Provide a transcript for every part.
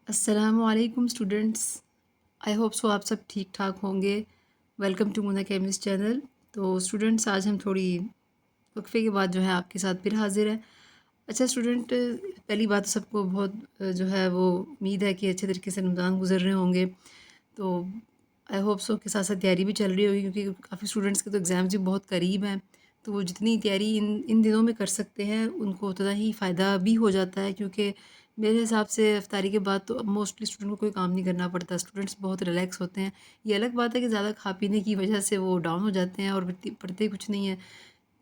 अस्सलामुअलैकुम स्टूडेंट्स। आई होप सो आप सब ठीक ठाक होंगे। Welcome to Muna chemist channel. तो स्टूडेंट्स, आज हम थोड़ी वक्फे के बाद जो है आपके साथ फिर हाजिर हैं। अच्छा स्टूडेंट, पहली बात तो सबको बहुत जो है वो उम्मीद है कि अच्छे तरीके से रमज़ान गुजर रहे होंगे। तो आई होप सो के साथ साथ तैयारी भी चल रही होगी, क्योंकि काफ़ी स्टूडेंट्स के तो एग्ज़ाम्स भी बहुत करीब हैं। तो वो जितनी तैयारी इन इन दिनों में कर सकते हैं उनको उतना ही फ़ायदा भी हो जाता है, क्योंकि मेरे हिसाब से इफ्तारी के बाद तो मोस्टली स्टूडेंट को कोई काम नहीं करना पड़ता। स्टूडेंट्स बहुत रिलैक्स होते हैं। ये अलग बात है कि ज़्यादा खा पीने की वजह से वो डाउन हो जाते हैं और पढ़ते कुछ नहीं है,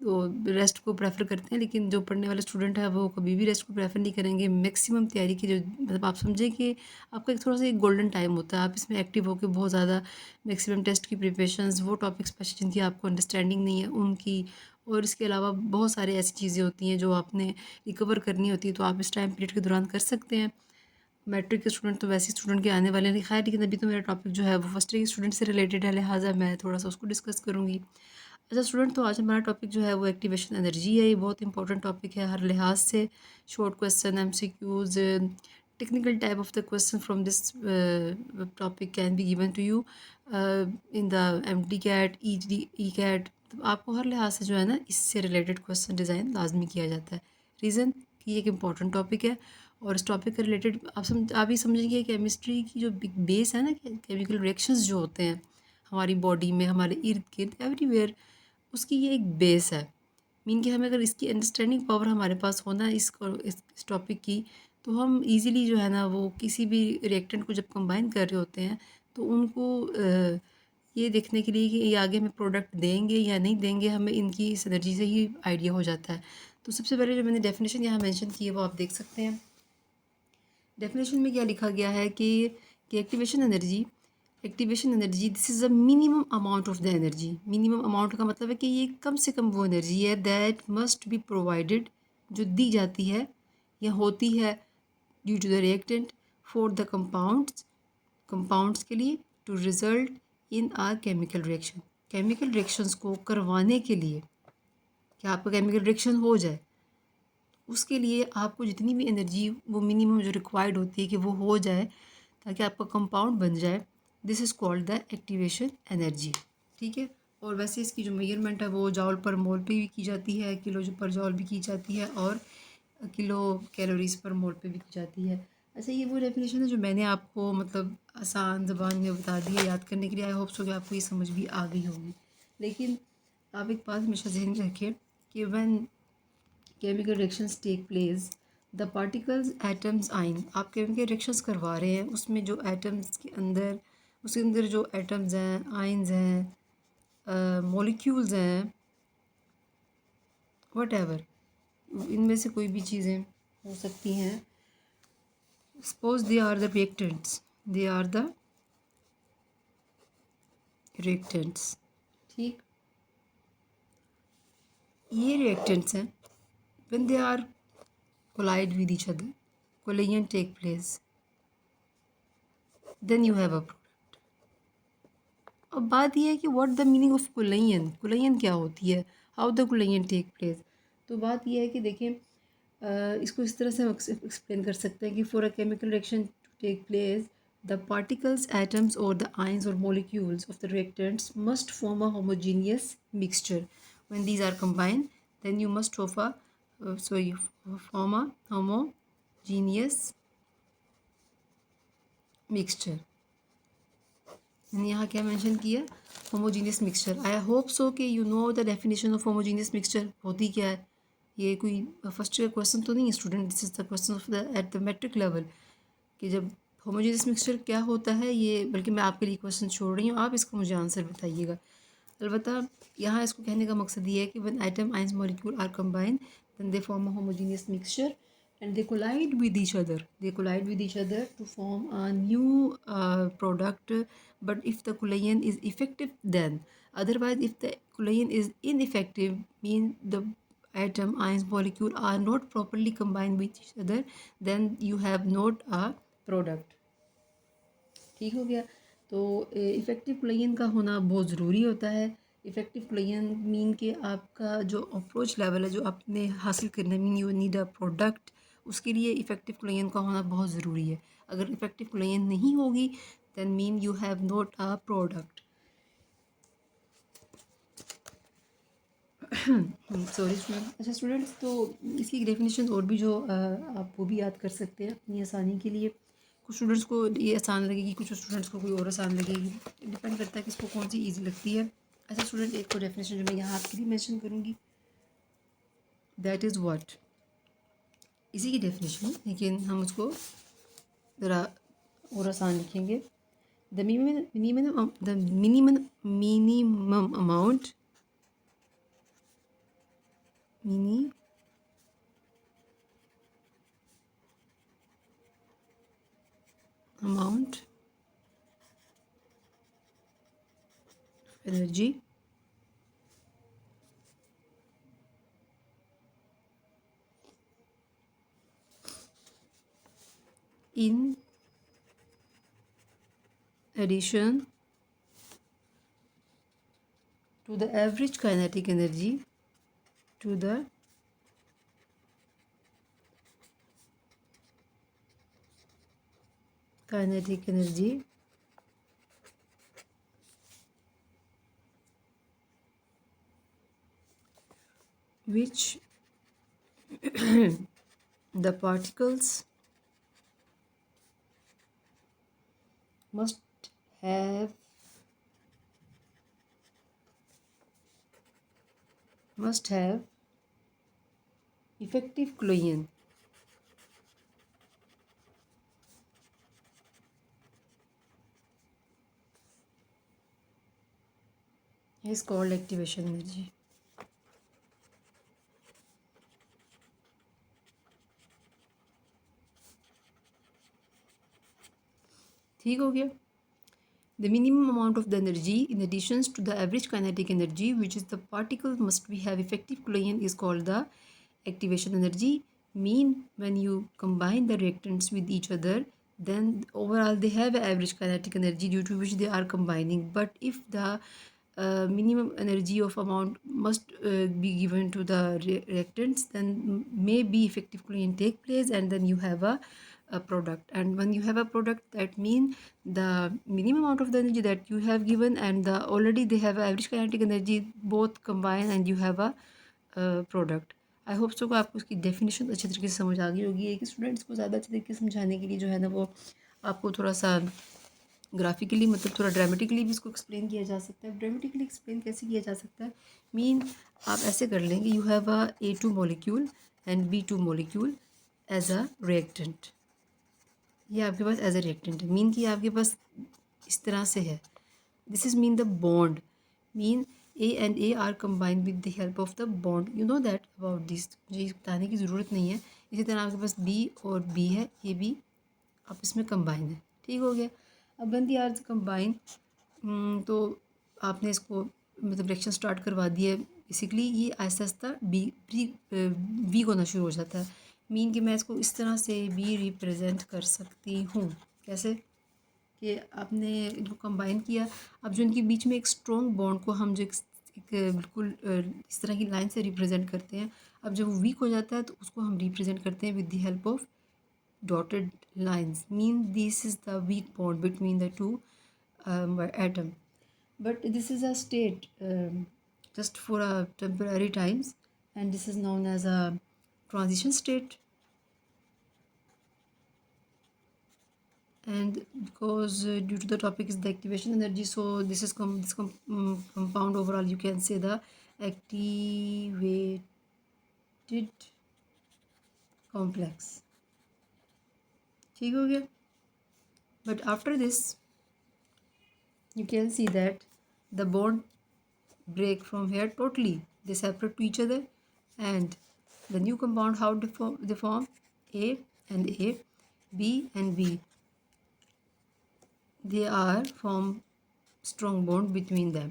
तो रेस्ट को प्रेफर करते हैं। लेकिन जो पढ़ने वाले स्टूडेंट है वो कभी भी रेस्ट को प्रेफर नहीं करेंगे। मैक्सिमम तैयारी की जो मतलब आप समझें कि आपका एक थोड़ा सा एक गोल्डन टाइम होता है, आप इसमें एक्टिव होकर बहुत ज़्यादा मैक्सिमम टेस्ट की प्रिपरेशंस, वो टॉपिक्स जिनकी आपको अंडरस्टैंडिंग नहीं है उनकी, और इसके अलावा बहुत सारी ऐसी चीज़ें होती हैं जो आपने रिकवर करनी होती है, तो आप इस टाइम पीरियड के दौरान कर सकते हैं। मैट्रिक के स्टूडेंट तो वैसे स्टूडेंट के आने वाले हैं खैर, लेकिन अभी तो मेरा टॉपिक जो है वो फर्स्ट ईयर के स्टूडेंट से रिलेटेड है, लिहाजा मैं थोड़ा सा उसको डिस्कस करूँगी। अच्छा स्टूडेंट, तो आज हमारा टॉपिक जो है वो एक्टिवेशन एनर्जी है। ये बहुत इंपॉर्टेंट टॉपिक है हर लिहाज से। Short question, MCQs, technical type of the question from this topic can be given to you in the MD CAT, E CAT. तो आपको हर लिहाज से जो है ना इससे रिलेटेड क्वेश्चन डिज़ाइन लाजमी किया जाता है। रीज़न कि ये एक इम्पॉर्टेंट टॉपिक है, और इस टॉपिक के रिलेटेड आप ही समझेंगे केमिस्ट्री की जो बिग बेस है ना, केमिकल रिएक्शंस जो होते हैं हमारी बॉडी में, हमारे इर्द गिर्द एवरीवेयर, उसकी ये एक बेस है। मीन कि हमें अगर इसकी अंडरस्टैंडिंग पावर हमारे पास होना इस टॉपिक की, तो हम इजीली जो है ना वो किसी भी रिएक्टेंट को जब कंबाइन कर रहे होते हैं तो उनको ये देखने के लिए कि ये आगे हमें प्रोडक्ट देंगे या नहीं देंगे, हमें इनकी सिनर्जी से ही आइडिया हो जाता है। तो सबसे पहले जो मैंने डेफिनेशन यहाँ मेंशन की है वो आप देख सकते हैं। डेफिनेशन में क्या लिखा गया है कि activation energy this is a minimum amount of the energy. Minimum amount का मतलब है कि ये कम से कम वो एनर्जी है दैट मस्ट बी प्रोवाइडेड, जो दी जाती है या होती है due to the reactant for the compounds के लिए to result in are chemical reaction. Chemical reactions को करवाने के लिए, कि आपका केमिकल रिएक्शन हो जाए, उसके लिए आपको जितनी भी एनर्जी वो मिनिमम जो रिक्वायर्ड होती है कि वो हो जाए ताकि आपका कंपाउंड बन जाए, this is called the activation energy. ठीक है। और वैसे इसकी जो मेजरमेंट है वो जॉल पर मोल पे भी की जाती है, किलो जो पर जॉल भी की जाती है, और किलो कैलोरीज पर मोल पे भी की जाती है। अच्छा, ये वो डेफिनेशन है जो मैंने आपको मतलब आसान ज़बान में बता दी है याद करने के लिए। आई होप सो कि आपको ये समझ भी आ गई होगी। लेकिन आप एक बात हमेशा ज़हन में रखें कि when chemical reactions take place the particles atoms ions, आप केमिकल रिएक्शंस करवा रहे हैं, उसमें जो एटम्स के अंदर, उसके अंदर जो एटम्स हैं, आइंस हैं, मॉलिक्यूल्स हैं, वट एवर, इनमें से कोई भी चीज़ें हो सकती हैं। Suppose they are the reactants, they are the reactants. ठीक, ये रिएक्टेंट्स हैं। When they are collide with each other, collision take place, then you have a product. अब बात यह है कि what the meaning of collision, collision क्या होती है, how the collision take place. तो बात यह है कि देखें, इसको इस तरह से हम एक्सप्लेन कर सकते हैं कि for a chemical reaction to take place the particles, atoms और द आयंस और molecules of the reactants must form a homogeneous mixture. When these are combined then you must form a homogeneous mixture. मैंने यहाँ क्या mention किया, homogeneous mixture. I hope so कि you know the definition of homogeneous mixture होती क्या है। ये कोई फर्स्ट ईयर क्वेश्चन तो नहीं है student, this is the question of the at the matric level, कि जब होमोजीनियस मिक्सचर क्या होता है ये, बल्कि मैं आपके लिए क्वेश्चन छोड़ रही हूँ, आप इसको मुझे आंसर बताइएगा। अलबत्ता यहाँ इसको कहने का मकसद ये है कि when atom ions molecule are combined then they form a homogeneous mixture and they collide with each other, to form a new product. But if the collision is effective, then otherwise if the collision is ineffective, means the atom ions molecule are not properly combined with each other, then you have not a product. ठीक हो गया। तो effective collision का होना बहुत ज़रूरी होता है। इफ़ेक्टिव कोलिजन मीन कि आपका जो अप्रोच लेवल है जो आपने हासिल करना है, mean you need a product, उसके लिए इफ़ेक्टिव क्लोरीन का होना बहुत ज़रूरी है। अगर इफ़ेक्टिव क्लोरीन नहीं होगी then mean you have not a product. Sorry student. अच्छा स्टूडेंट्स, तो इसकी डेफिनेशन और भी जो आप वो भी याद कर सकते हैं अपनी आसानी के लिए। कुछ स्टूडेंट्स को ये आसान लगेगी, कुछ स्टूडेंट्स को कोई और आसान लगेगी, डिपेंड करता है कि इसको कौन सी ईजी लगती है। अच्छा स्टूडेंट, एक तो डेफिनेशन जो मैं यहाँ आपके लिए मेंशन करूँगी, दैट इज़ व्हाट, इसी की डेफिनेशन, लेकिन हम उसको ज़रा और आसान लिखेंगे। The minimum amount energy in addition to the average kinetic energy to the kinetic energy which the particles must have effective Cloyan is called activation energy। ठीक हो गया। The minimum amount of the energy in addition to the average kinetic energy which is the particle must be have effective Cloyan is called the activation energy। Mean when you combine the reactants with each other then overall they have average kinetic energy due to which they are combining, but if the minimum energy of amount must be given to the reactants then maybe effective Cloyan take place and then you have a product, and when you have a product that mean the minimum amount of the energy that you have given and the already they have average kinetic energy both combine and you have a product. I hope सो को आपको उसकी definition अच्छे तरीके से समझ आ गई होगी। एक स्टूडेंट्स को ज़्यादा अच्छे तरीके से समझाने के लिए जो है ना वो आपको थोड़ा सा ग्राफिकली मतलब थोड़ा ड्रामेटिकली भी इसको एक्सप्लेन किया जा सकता है। ड्रामेटिकली एक्सप्लेन कैसे किया जा सकता है, मीन आप ऐसे कर लेंगे, you have a A2 molecule and B2 molecule as a reactant. ये आपके पास एज अ रिएक्टेंट है, मीन कि आपके पास इस तरह से है। This is mean the bond, mean A and A are combined with the help of the bond, you know that about this, मुझे बताने की ज़रूरत नहीं है। इसी तरह आपके पास B और B है, ये भी आप इसमें कंबाइन है। ठीक हो गया। अब वन दी आर कंबाइन, तो आपने इसको मतलब रिएक्शन स्टार्ट करवा दिया है। बेसिकली ये आहिस्ता आहिस्ता वीक होना शुरू हो जाता है, मीन कि मैं इसको इस तरह से भी रिप्रेजेंट कर सकती हूँ। कैसे कि आपने इनको कंबाइन किया, अब जो इनके बीच में एक स्ट्रॉन्ग बॉन्ड को हम जो एक बिल्कुल इस तरह की लाइन से रिप्रेजेंट करते हैं, अब जब वो वीक हो जाता है तो उसको हम रिप्रेजेंट करते हैं with the help of dotted lines, mean this is the weak bond between the two atom, but this is a state just for a temporary times and this is known as a transition state, and because due to the topic is the activation energy, so this is compound overall you can say the activated complex। ठीक हो गया। but after this you can see that the bond break from here totally, they separate to each other, and the new compound how they form A and A, B and B, they are form strong bond between them।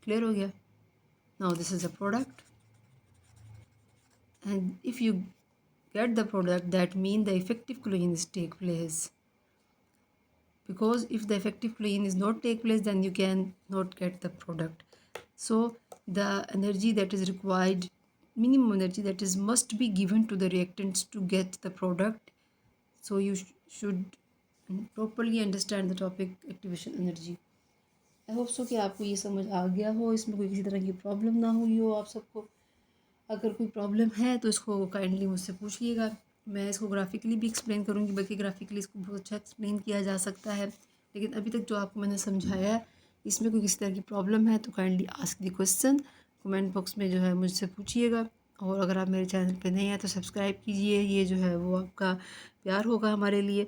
clear हो गया। now this is a product, and if you get the product that mean the effective chlorine is take place, because if the effective chlorine is not take place then you can not get the product, so the energy that is required minimum energy that is must be given to the reactants to get the product. So you should properly understand the topic activation energy. I hope so कि आपको ये समझ आ गया हो, इसमें कोई किसी तरह की प्रॉब्लम ना हुई हो आप सबको। अगर कोई प्रॉब्लम है तो इसको काइंडली मुझसे पूछिएगा, मैं इसको ग्राफिकली भी एक्सप्लेन करूँगी, बल्कि ग्राफिकली इसको बहुत अच्छा एक्सप्लेन किया जा सकता है। लेकिन अभी तक जो आपको मैंने समझाया है, इसमें कोई किसी तरह की प्रॉब्लम है तो kindly ask the question, comment box में जो है मुझसे पूछिएगा। और अगर आप मेरे चैनल पे नए हैं तो सब्सक्राइब कीजिए, ये जो है वो आपका प्यार होगा हमारे लिए।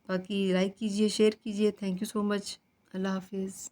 बाकी लाइक कीजिए, शेयर कीजिए। Thank you so much. अल्लाह हाफिज़।